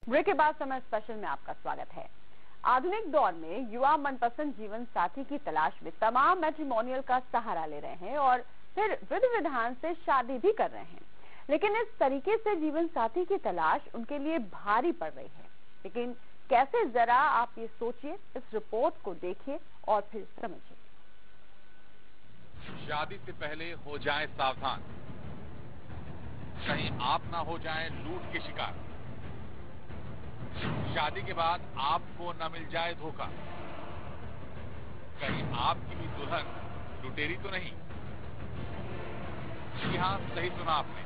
Break के बाद समय स्पेशल में आपका स्वागत है। आधुनिक दौर में युवा मनपसंद जीवन साथी की तलाश में तमाम मैट्रिमोनियल का सहारा ले रहे हैं और फिर विधि विधान से शादी भी कर रहे हैं। लेकिन इस तरीके से जीवन साथी की तलाश उनके लिए भारी पड़ रही है। लेकिन कैसे, जरा आप ये सोचिए, इस रिपोर्ट को देखिए और फिर समझिए। शादी से पहले हो जाएं सावधान, कहीं आप ना हो जाएं लूट के शिकार। शादी के बाद आपको न मिल जाए धोखा, कहीं आपकी भी दुल्हन लुटेरी तो नहीं। जी हां, सही सुना आपने।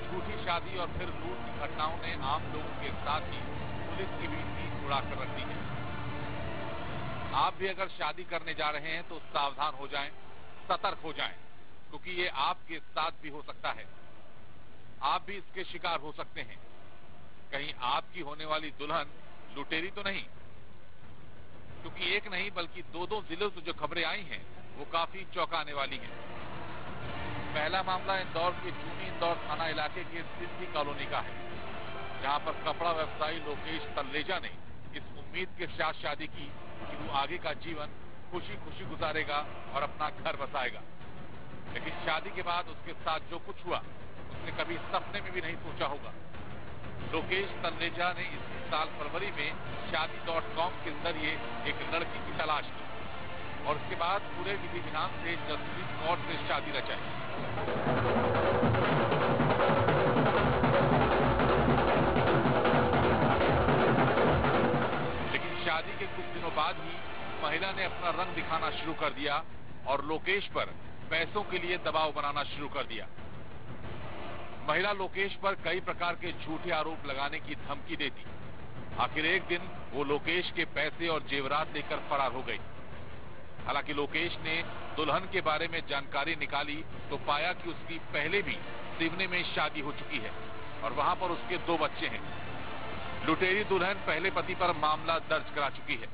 झूठी शादी और फिर लूट की घटनाओं ने आम लोगों के साथ ही पुलिस की भी नींद उड़ाकर रख दी है। आप भी अगर शादी करने जा रहे हैं तो सावधान हो जाएं, सतर्क हो जाएं, क्योंकि ये आपके साथ भी हो सकता है। आप भी इसके शिकार हो सकते हैं। कहीं आपकी होने वाली दुल्हन लुटेरी तो नहीं, क्योंकि एक नहीं बल्कि दो जिलों से जो खबरें आई हैं वो काफी चौंकाने वाली हैं। पहला मामला इंदौर के जूनी इंदौर थाना इलाके के सिंधी कॉलोनी का है, जहां पर कपड़ा व्यवसायी लोकेश तल्लेजा ने इस उम्मीद के साथ शादी की कि वो आगे का जीवन खुशी खुशी गुजारेगा और अपना घर बसाएगा। लेकिन शादी के बाद उसके साथ जो कुछ हुआ उसने कभी सपने में भी नहीं सोचा होगा। लोकेश तल्लेजा ने इसी साल फरवरी में शादी.com के जरिए एक लड़की की तलाश की और उसके बाद पूरे विधि विधान से जस्टिस कोर्ट से शादी रचाई। लेकिन शादी के कुछ दिनों बाद ही महिला ने अपना रंग दिखाना शुरू कर दिया और लोकेश पर पैसों के लिए दबाव बनाना शुरू कर दिया। महिला लोकेश पर कई प्रकार के झूठे आरोप लगाने की धमकी देती। आखिर एक दिन वो लोकेश के पैसे और जेवरात लेकर फरार हो गई। हालांकि लोकेश ने दुल्हन के बारे में जानकारी निकाली तो पाया कि उसकी पहले भी सिवनी में शादी हो चुकी है और वहां पर उसके 2 बच्चे हैं। लुटेरी दुल्हन पहले पति पर मामला दर्ज करा चुकी है।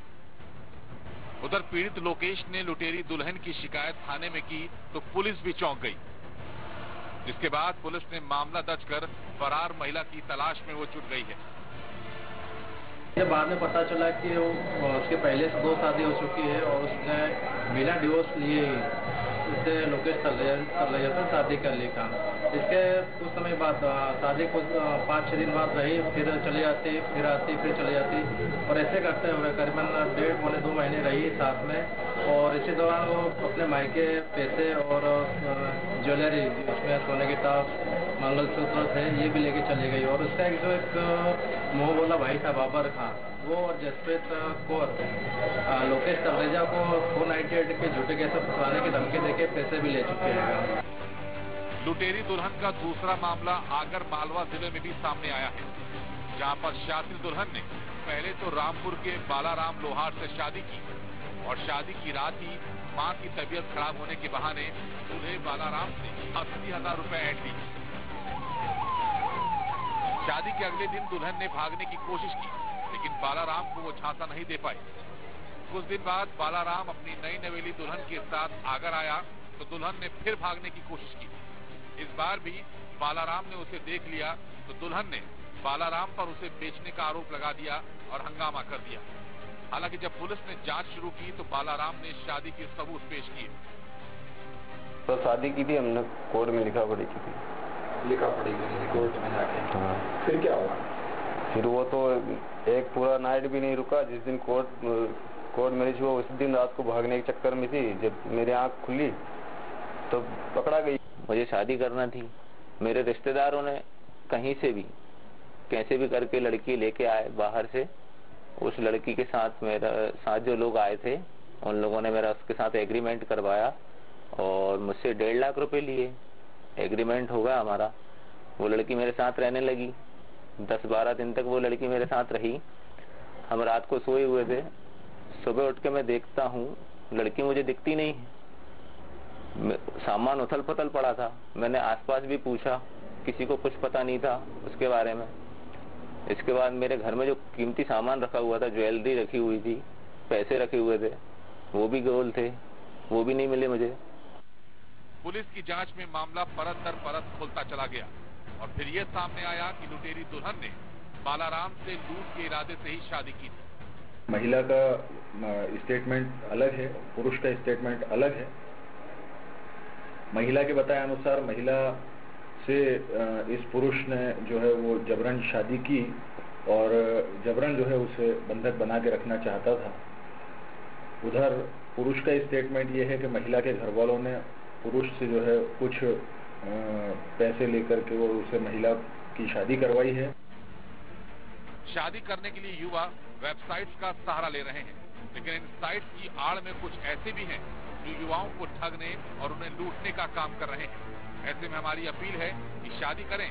उधर पीड़ित लोकेश ने लुटेरी दुल्हन की शिकायत थाने में की तो पुलिस भी चौंक गई, जिसके बाद पुलिस ने मामला दर्ज कर फरार महिला की तलाश में वो जुट गई है। बाद में पता चला कि उसके पहले से 2 शादी हो चुकी है और उसने बिना डिवोर्स लिए उससे लोकेश तल्लेजा से शादी कर ली था। इसके कुछ समय बाद शादी कुछ 5-6 दिन बाद रही, फिर चली जाती, फिर आती, फिर चली जाती और ऐसे करते हुए करीबन 1.5-2 महीने रही साथ में। और इसी दौरान वो अपने मायके पैसे और ज्वेलरी, उसमें सोने की टाप, मंगलसूत्र थे, ये भी लेके चली गई। और उसका एक मुंह बोला भाई था बाबर खां, वो और जसप्रीत कौर लोकेश तल्लेजा को 498 के झूठे केस फंसाने की धमकी देके पैसे भी ले चुके हैं। लुटेरी दुल्हन का दूसरा मामला आगर मालवा जिले में भी सामने आया है, जहां पर शादी दुल्हन ने पहले तो रामपुर के बालाराम लोहार से शादी की और शादी की रात ही मां की तबीयत खराब होने के बहाने दूल्हे बालाराम से 80,000 रुपए ऐंठ ली। शादी के अगले दिन दुल्हन ने भागने की कोशिश की, लेकिन बालाराम को वो झांसा नहीं दे पाए। कुछ दिन बाद बालाराम अपनी नई नवेली दुल्हन के साथ आगर आया तो दुल्हन ने फिर भागने की कोशिश की। इस बार भी बालाराम ने उसे देख लिया तो दुल्हन ने बालाराम पर उसे बेचने का आरोप लगा दिया और हंगामा कर दिया। हालांकि जब पुलिस ने जांच शुरू की तो बालाराम ने शादी के सबूत पेश किए। तो शादी की थी हमने, कोर्ट में लिखा पड़ी की थी। लिखा पड़ी कोर्ट में जाके। हाँ। फिर क्या हुआ? फिर वो तो एक पूरा नाइट भी नहीं रुका। जिस दिन कोर्ट मैरिज हुआ उस दिन रात को भागने के चक्कर में थी। जब मेरी आंख खुली तो पकड़ा गई। मुझे शादी करना थी। मेरे रिश्तेदारों ने कहीं से भी कैसे भी करके लड़की लेके आए बाहर से। उस लड़की के साथ मेरा साथ जो लोग आए थे उन लोगों ने मेरा उसके साथ एग्रीमेंट करवाया और मुझसे 1.5 लाख रुपए लिए। एग्रीमेंट हो गया हमारा। वो लड़की मेरे साथ रहने लगी। 10-12 दिन तक वो लड़की मेरे साथ रही। हम रात को सोए हुए थे। सुबह उठ के मैं देखता हूँ लड़की मुझे दिखती नहीं है। सामान उथल पुथल पड़ा था। मैंने आसपास भी पूछा, किसी को कुछ पता नहीं था उसके बारे में। इसके बाद मेरे घर में जो कीमती सामान रखा हुआ था, ज्वेलरी रखी हुई थी, पैसे रखे हुए थे, वो भी गोल थे, वो भी नहीं मिले मुझे। पुलिस की जांच में मामला परत दर परत खुलता चला गया और फिर ये सामने आया कि लुटेरी दुल्हन ने बालाराम से लूट के इरादे से ही शादी की थी। महिला का स्टेटमेंट अलग है, पुरुष का स्टेटमेंट अलग है। महिला के बताए अनुसार महिला से इस पुरुष ने जो है वो जबरन शादी की और जबरन जो है उसे बंधक बना के रखना चाहता था। उधर पुरुष का स्टेटमेंट ये है कि महिला के घर वालों ने पुरुष से जो है कुछ पैसे लेकर के वो उसे महिला की शादी करवाई है। शादी करने के लिए युवा वेबसाइट्स का सहारा ले रहे हैं, लेकिन इन साइट्स की आड़ में कुछ ऐसे भी हैं जो युवाओं को ठगने और उन्हें लूटने का काम कर रहे हैं। ऐसे में हमारी अपील है कि शादी करें